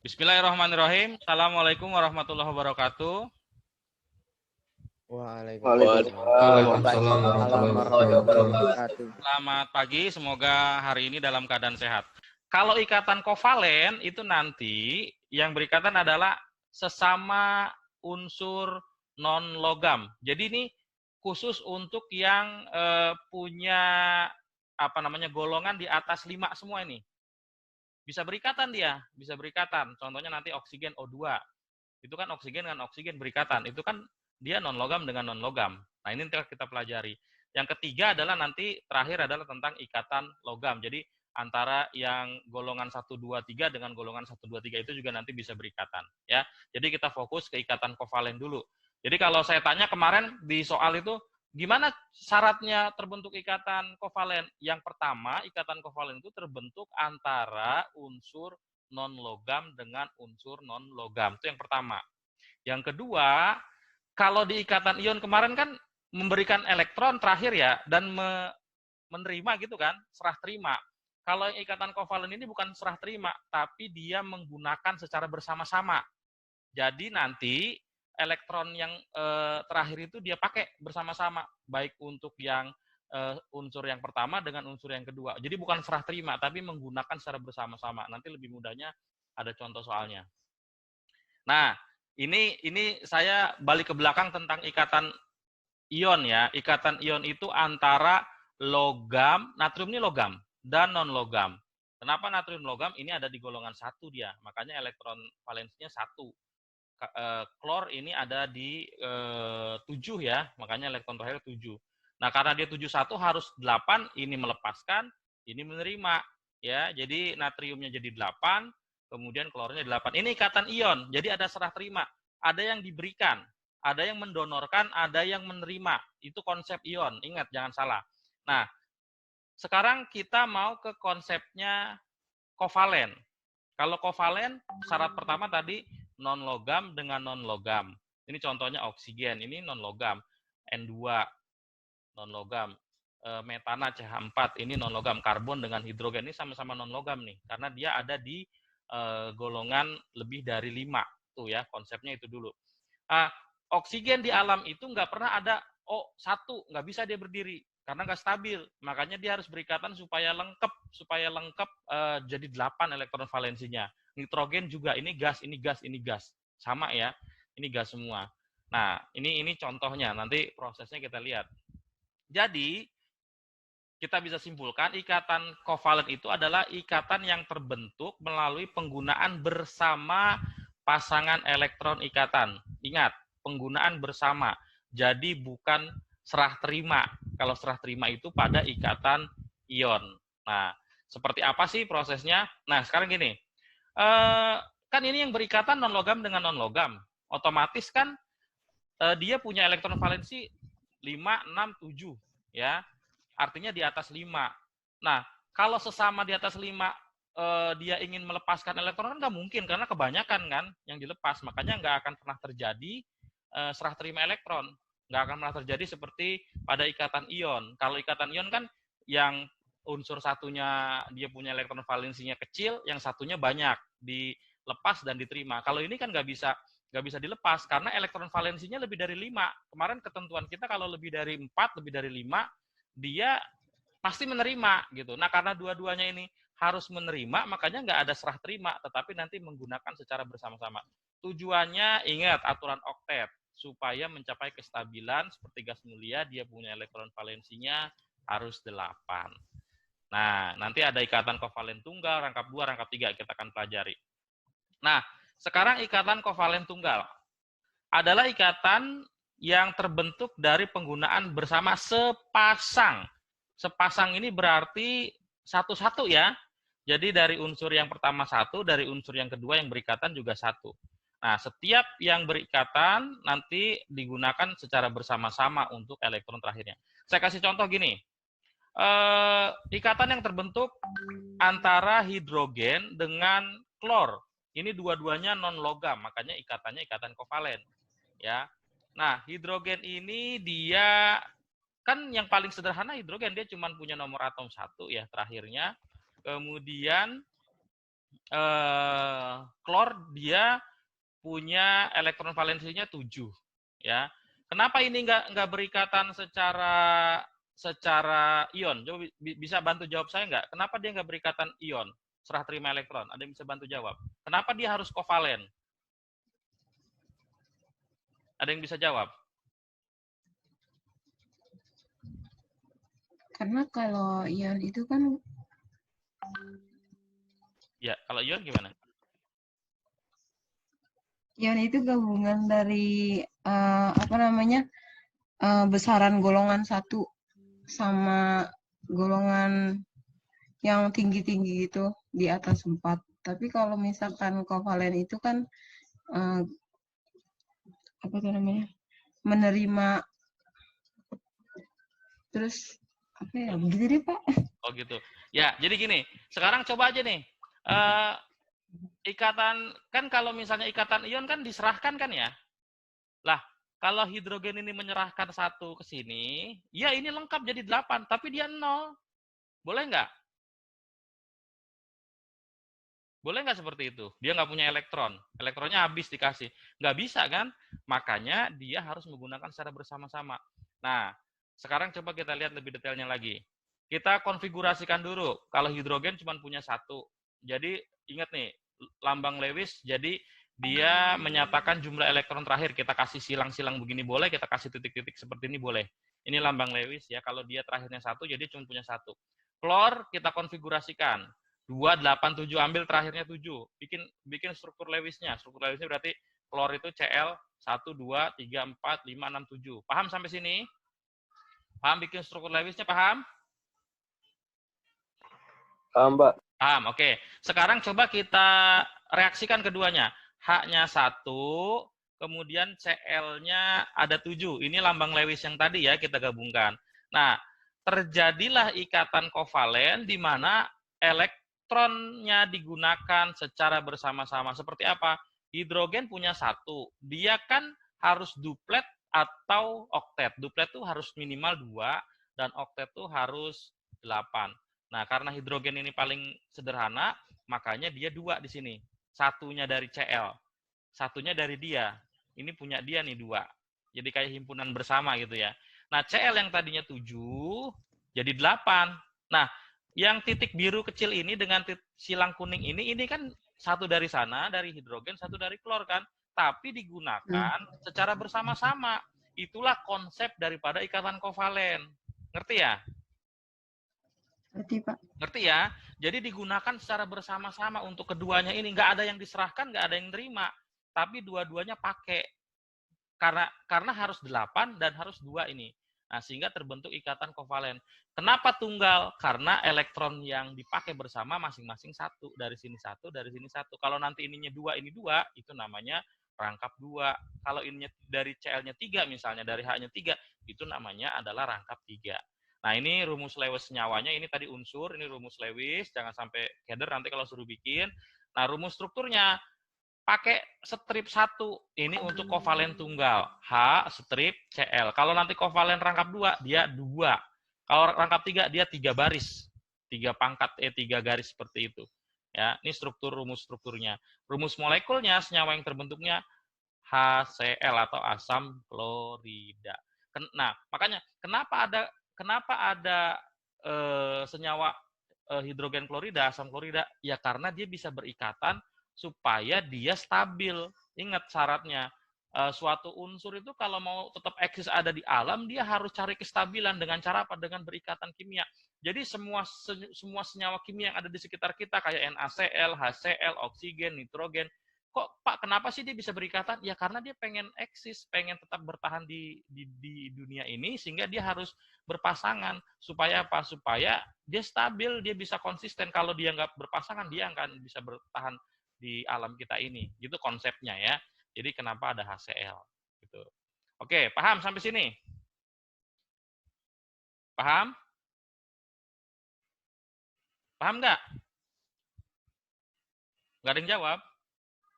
Bismillahirrahmanirrahim. Assalamualaikum warahmatullahi wabarakatuh. Waalaikumsalam warahmatullahi wabarakatuh. Selamat pagi, semoga hari ini dalam keadaan sehat. Kalau ikatan kovalen itu nanti yang berikatan adalah sesama unsur non-logam. Jadi ini khusus untuk yang punya golongan di atas 5 semua ini. Bisa berikatan dia, bisa berikatan. Contohnya nanti oksigen O2. Itu kan oksigen dengan oksigen berikatan. Itu kan dia non-logam dengan non-logam. Nah, ini kita pelajari. Yang ketiga adalah nanti terakhir adalah tentang ikatan logam. Jadi antara yang golongan 1, 2, 3 dengan golongan 1, 2, 3 itu juga nanti bisa berikatan. Ya. Jadi kita fokus ke ikatan kovalen dulu. Jadi kalau saya tanya kemarin di soal itu, gimana syaratnya terbentuk ikatan kovalen? Yang pertama, ikatan kovalen itu terbentuk antara unsur non-logam dengan unsur non-logam. Itu yang pertama. Yang kedua, kalau di ikatan ion kemarin kan memberikan elektron terakhir ya, dan menerima gitu kan, serah terima. Kalau yang ikatan kovalen ini bukan serah terima, tapi dia menggunakan secara bersama-sama. Jadi nanti elektron yang terakhir itu dia pakai bersama-sama, baik untuk yang unsur yang pertama dengan unsur yang kedua. Jadi bukan serah terima, tapi menggunakan secara bersama-sama. Nanti lebih mudahnya ada contoh soalnya. Nah, ini saya balik ke belakang tentang ikatan ion ya. Ikatan ion itu antara logam, natrium ini logam, dan non-logam. Kenapa natrium logam? Ini ada di golongan 1 dia, makanya elektron valensinya 1. Klor ini ada di 7 ya, makanya elektron terakhir 7. Nah, karena dia 71 harus 8, ini melepaskan, ini menerima ya. Jadi natriumnya jadi 8, kemudian klornya 8. Ini ikatan ion, jadi ada serah terima. Ada yang diberikan, ada yang mendonorkan, ada yang menerima. Itu konsep ion, ingat jangan salah. Nah, sekarang kita mau ke konsepnya kovalen. Kalau kovalen, syarat pertama tadi non-logam dengan non-logam. Ini contohnya oksigen, ini non-logam. N2, non-logam. Metana CH4, ini non-logam. Karbon dengan hidrogen, ini sama-sama non-logam nih. Karena dia ada di golongan lebih dari 5. Tuh ya, konsepnya itu dulu. Oksigen di alam itu nggak pernah ada O1, nggak bisa dia berdiri. Karena nggak stabil, makanya dia harus berikatan supaya lengkap jadi 8 elektron valensinya. Nitrogen juga, ini gas, ini gas, ini gas, sama ya, ini gas semua. Nah, ini contohnya, nanti prosesnya kita lihat. Jadi kita bisa simpulkan ikatan kovalen itu adalah ikatan yang terbentuk melalui penggunaan bersama pasangan elektron ikatan. Ingat, penggunaan bersama. Jadi bukan serah terima. Kalau serah terima itu pada ikatan ion. Nah, seperti apa sih prosesnya? Nah, sekarang gini. Kan ini yang berikatan non-logam dengan non-logam. Otomatis kan dia punya elektron valensi 5, 6, 7. Ya, artinya di atas 5. Nah, kalau sesama di atas 5 dia ingin melepaskan elektron kan nggak mungkin, karena kebanyakan kan yang dilepas. Makanya nggak akan pernah terjadi serah terima elektron. Nggak akan pernah terjadi seperti pada ikatan ion. Kalau ikatan ion kan yang unsur satunya dia punya elektron valensinya kecil, yang satunya banyak, dilepas dan diterima. Kalau ini kan nggak bisa dilepas karena elektron valensinya lebih dari 5. Kemarin ketentuan kita kalau lebih dari 4, lebih dari 5, dia pasti menerima gitu. Nah, karena dua-duanya ini harus menerima, makanya nggak ada serah terima, tetapi nanti menggunakan secara bersama-sama. Tujuannya ingat aturan oktet, supaya mencapai kestabilan seperti gas mulia, dia punya elektron valensinya harus 8. Nah, nanti ada ikatan kovalen tunggal, rangkap 2, rangkap 3 kita akan pelajari. Nah, sekarang ikatan kovalen tunggal adalah ikatan yang terbentuk dari penggunaan bersama sepasang. Sepasang ini berarti satu-satu ya. Jadi dari unsur yang pertama 1, dari unsur yang kedua yang berikatan juga 1. Nah, setiap yang berikatan nanti digunakan secara bersama-sama untuk elektron terakhirnya. Saya kasih contoh gini. Ikatan yang terbentuk antara hidrogen dengan klor. Ini dua-duanya non-logam, makanya ikatannya ikatan kovalen. Ya. Nah, hidrogen ini dia kan yang paling sederhana hidrogen, dia cuma punya nomor atom 1 ya terakhirnya. Kemudian klor dia punya elektron valensinya 7, ya. Kenapa ini nggak berikatan secara ion? Coba bisa bantu jawab saya nggak? Kenapa dia nggak berikatan ion? Serah terima elektron. Ada yang bisa bantu jawab? Kenapa dia harus kovalen? Ada yang bisa jawab? Karena kalau ion itu kan, Ya, kalau ion gimana? ion itu gabungan dari besaran golongan 1 sama golongan yang tinggi-tinggi itu di atas 4. Tapi kalau misalkan kovalen itu kan menerima, terus apa ya, begitu deh Pak. Oh gitu. Ya, jadi gini. Sekarang coba aja nih. Ikatan, kan kalau misalnya ikatan ion kan diserahkan kan ya. Lah, kalau hidrogen ini menyerahkan 1 ke sini, ya ini lengkap jadi 8, tapi dia 0. Boleh nggak? Boleh nggak seperti itu? Dia nggak punya elektron. Elektronnya habis dikasih. Nggak bisa kan? Makanya dia harus menggunakan secara bersama-sama. Nah, sekarang coba kita lihat lebih detailnya lagi. Kita konfigurasikan dulu. Kalau hidrogen cuma punya 1. Jadi, ingat nih, lambang Lewis, jadi dia menyatakan jumlah elektron terakhir. Kita kasih silang-silang begini boleh, kita kasih titik-titik seperti ini boleh. Ini lambang Lewis ya. Kalau dia terakhirnya 1, jadi cuma punya 1. Klor kita konfigurasikan. 2, 8, 7, ambil terakhirnya 7. Bikin struktur Lewisnya. Struktur Lewisnya berarti klor itu Cl 1, 2, 3, 4, 5, 6, 7. Paham sampai sini? Paham bikin struktur Lewisnya, paham? Paham, Pak. Paham, oke. Sekarang coba kita reaksikan keduanya. H-nya 1, kemudian Cl-nya ada 7. Ini lambang Lewis yang tadi ya, kita gabungkan. Nah, terjadilah ikatan kovalen di mana elektronnya digunakan secara bersama-sama. Seperti apa? Hidrogen punya 1. Dia kan harus duplet atau oktet. Duplet itu harus minimal 2 dan oktet itu harus 8. Nah, karena hidrogen ini paling sederhana, makanya dia 2 di sini. Satunya dari Cl, satunya dari dia. Ini punya dia nih 2. Jadi kayak himpunan bersama gitu ya. Nah, Cl yang tadinya 7 jadi 8. Nah, yang titik biru kecil ini dengan silang kuning ini kan 1 dari sana, dari hidrogen, 1 dari klor kan. Tapi digunakan secara bersama-sama. Itulah konsep daripada ikatan kovalen. Ngerti ya? Ngerti, Pak. Ngerti ya? Jadi digunakan secara bersama-sama untuk keduanya ini. Nggak ada yang diserahkan, nggak ada yang terima. Tapi dua-duanya pakai. Karena harus 8 dan harus 2 ini. Nah, sehingga terbentuk ikatan kovalen. Kenapa tunggal? Karena elektron yang dipakai bersama masing-masing 1. Dari sini 1, dari sini 1. Kalau nanti ininya 2, ini 2, itu namanya rangkap 2. Kalau ininya dari Cl-nya 3 misalnya, dari H-nya 3, itu namanya adalah rangkap 3. Nah, ini rumus Lewis senyawanya, ini tadi unsur, ini rumus Lewis, jangan sampai keder nanti kalau suruh bikin. Nah, rumus strukturnya, pakai strip 1, ini untuk kovalen tunggal, H strip Cl. Kalau nanti kovalen rangkap 2, dia 2. Kalau rangkap 3, dia 3 baris. 3 pangkat, 3 garis seperti itu. Ya, ini rumus strukturnya. Rumus molekulnya, senyawa yang terbentuknya HCl atau asam klorida. Nah, makanya kenapa ada senyawa hidrogen klorida, asam klorida? Ya karena dia bisa berikatan supaya dia stabil. Ingat syaratnya, suatu unsur itu kalau mau tetap eksis ada di alam, dia harus cari kestabilan dengan cara apa? Dengan berikatan kimia. Jadi semua senyawa kimia yang ada di sekitar kita kayak NaCl, HCl, oksigen, nitrogen, kok Pak kenapa sih dia bisa berikatan? Ya karena dia pengen eksis, pengen tetap bertahan di dunia ini sehingga dia harus berpasangan. Supaya apa? Supaya dia stabil, dia bisa konsisten. Kalau dia nggak berpasangan, dia akan bisa bertahan di alam kita ini. Gitu konsepnya ya. Jadi kenapa ada HCl gitu. Oke, paham sampai sini? Paham? Paham nggak? Nggak ada yang jawab?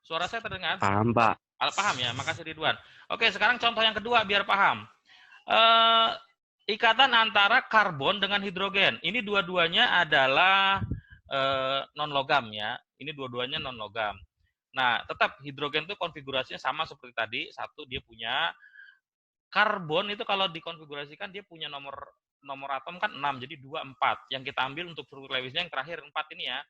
Suara saya terdengar? Paham, Pak. Paham ya, makasih Ridwan. Oke, sekarang contoh yang kedua biar paham. Ikatan antara karbon dengan hidrogen. Ini dua-duanya adalah non-logam ya. Ini dua-duanya non logam. Nah, tetap hidrogen itu konfigurasinya sama seperti tadi. Satu, dia punya karbon itu kalau dikonfigurasikan dia punya nomor atom kan 6, jadi 2, 4. Yang kita ambil untuk struktur Lewisnya yang terakhir 4 ini ya.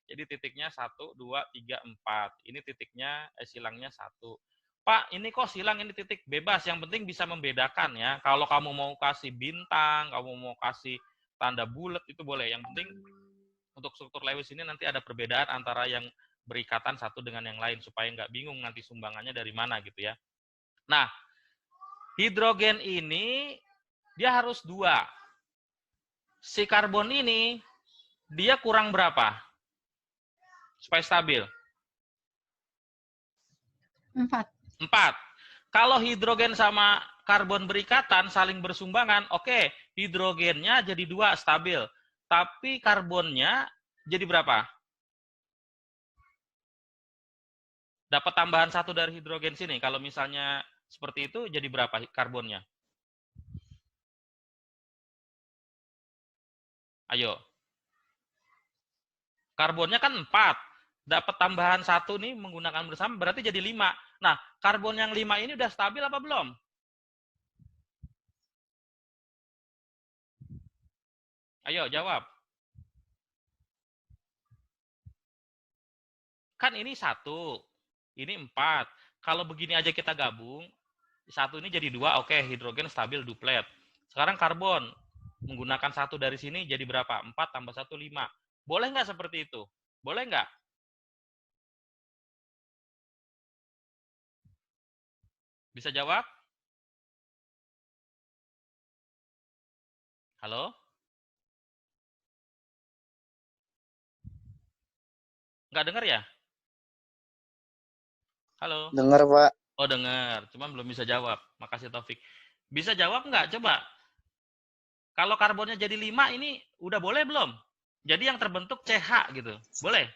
Jadi titiknya 1, 2, 3, 4. Ini titiknya silangnya 1. Pak, ini kok silang, ini titik bebas. Yang penting bisa membedakan ya. Kalau kamu mau kasih bintang, kamu mau kasih tanda bulat itu boleh. Yang penting untuk struktur Lewis ini nanti ada perbedaan antara yang berikatan satu dengan yang lain supaya nggak bingung nanti sumbangannya dari mana gitu ya. Nah, hidrogen ini dia harus 2. Si karbon ini dia kurang berapa? Supaya stabil. 4. 4. Kalau hidrogen sama karbon berikatan saling bersumbangan, oke, hidrogennya jadi 2 stabil. Tapi karbonnya jadi berapa? Dapat tambahan 1 dari hidrogen sini. Kalau misalnya seperti itu jadi berapa karbonnya? Ayo. Karbonnya kan 4. Dapat tambahan 1 nih menggunakan bersama berarti jadi 5. Nah, karbon yang 5 ini udah stabil apa belum? Ayo jawab. Kan ini 1, ini 4. Kalau begini aja kita gabung, 1 ini jadi 2, oke, hidrogen stabil duplet. Sekarang karbon, menggunakan 1 dari sini jadi berapa? 4 tambah 1, 5. Boleh nggak seperti itu? Boleh nggak? Bisa jawab? Halo? Nggak dengar ya? Halo? Dengar, Pak. Oh, dengar. Cuma belum bisa jawab. Makasih Taufik. Bisa jawab nggak? Coba. Kalau karbonnya jadi 5 ini udah boleh belum? Jadi yang terbentuk CH gitu. Boleh?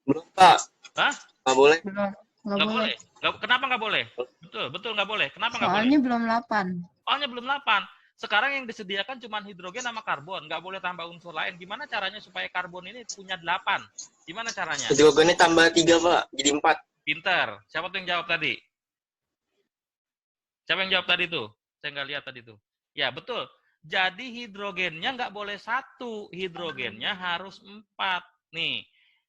Belum, Pak. Hah? Nggak boleh. Belum. Nggak Nggak boleh. boleh. Kenapa nggak boleh? Betul nggak boleh. Kenapa nggak boleh? Soalnya belum 8. Soalnya belum 8. Sekarang yang disediakan cuma hidrogen sama karbon. Nggak boleh tambah unsur lain. Gimana caranya supaya karbon ini punya 8? Gimana caranya? Hidrogennya tambah 3, Pak. Jadi 4. Pinter. Siapa tuh yang jawab tadi? Siapa yang jawab tadi tuh? Saya nggak lihat tadi tuh. Ya, betul. Jadi hidrogennya nggak boleh 1. Hidrogennya harus 4. Nih.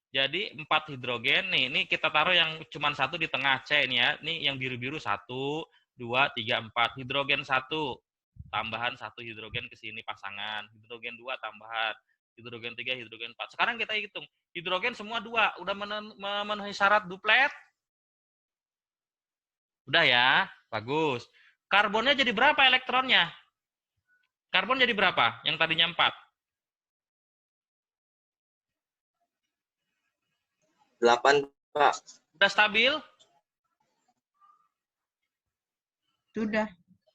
Jadi 4 hidrogen. Nih, ini kita taruh yang cuma 1 di tengah C ini ya. Ini yang biru-biru 1, 2, 3, 4. Hidrogen 1. Tambahan 1 hidrogen ke sini pasangan. Hidrogen 2 tambahan. Hidrogen 3, hidrogen 4. Sekarang kita hitung. Hidrogen semua 2. Udah memenuhi syarat duplet? Udah ya, bagus. Karbonnya jadi berapa elektronnya? Karbon jadi berapa? Yang tadinya 4. 8, Pak. Udah stabil? Sudah.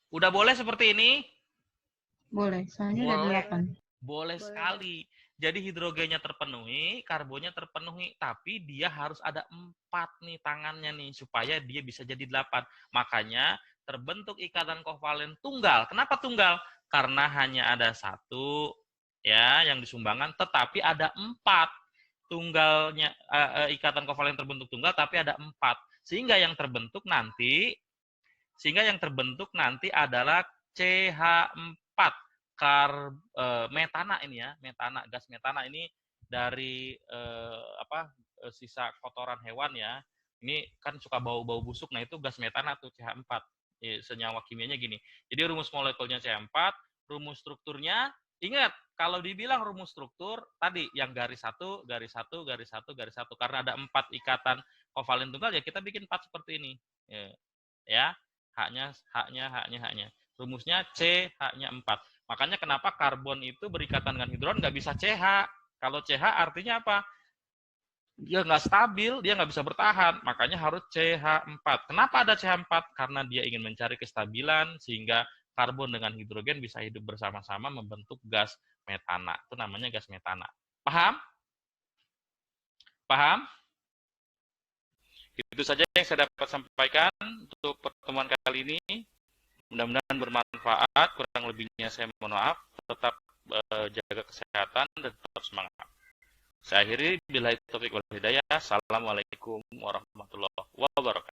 Udah boleh seperti ini? Boleh. Soalnya udah Boleh. 8. Boleh sekali. Jadi hidrogennya terpenuhi, karbonnya terpenuhi, tapi dia harus ada 4 nih tangannya nih supaya dia bisa jadi 8. Makanya terbentuk ikatan kovalen tunggal. Kenapa tunggal? Karena hanya ada 1 ya yang disumbangkan, tetapi ada 4. Tunggalnya ikatan kovalen terbentuk tunggal tapi ada 4. Sehingga yang terbentuk nanti adalah CH4. Metana ini ya, gas metana ini dari sisa kotoran hewan ya. Ini kan suka bau-bau busuk, nah itu gas metana tuh CH4. Senyawa kimianya gini. Jadi rumus molekulnya CH4, rumus strukturnya ingat kalau dibilang rumus struktur tadi yang garis 1, garis 1, garis 1, garis 1 karena ada 4 ikatan kovalen tunggal ya kita bikin 4 seperti ini. Ya, haknya. Rumusnya CH-nya 4. Makanya kenapa karbon itu berikatan dengan hidrogen nggak bisa CH. Kalau CH artinya apa? Dia nggak stabil, dia nggak bisa bertahan. Makanya harus CH4. Kenapa ada CH4? Karena dia ingin mencari kestabilan sehingga karbon dengan hidrogen bisa hidup bersama-sama membentuk gas metana. Itu namanya gas metana. Paham? Paham? Itu saja yang saya dapat sampaikan untuk pertemuan kali ini. Mudah-mudahan bermanfaat. Kurang lebihnya saya mohon maaf. Tetap jaga kesehatan dan tetap semangat. Saya akhiri, billahi taufik wal hidayah. Assalamualaikum warahmatullahi wabarakatuh.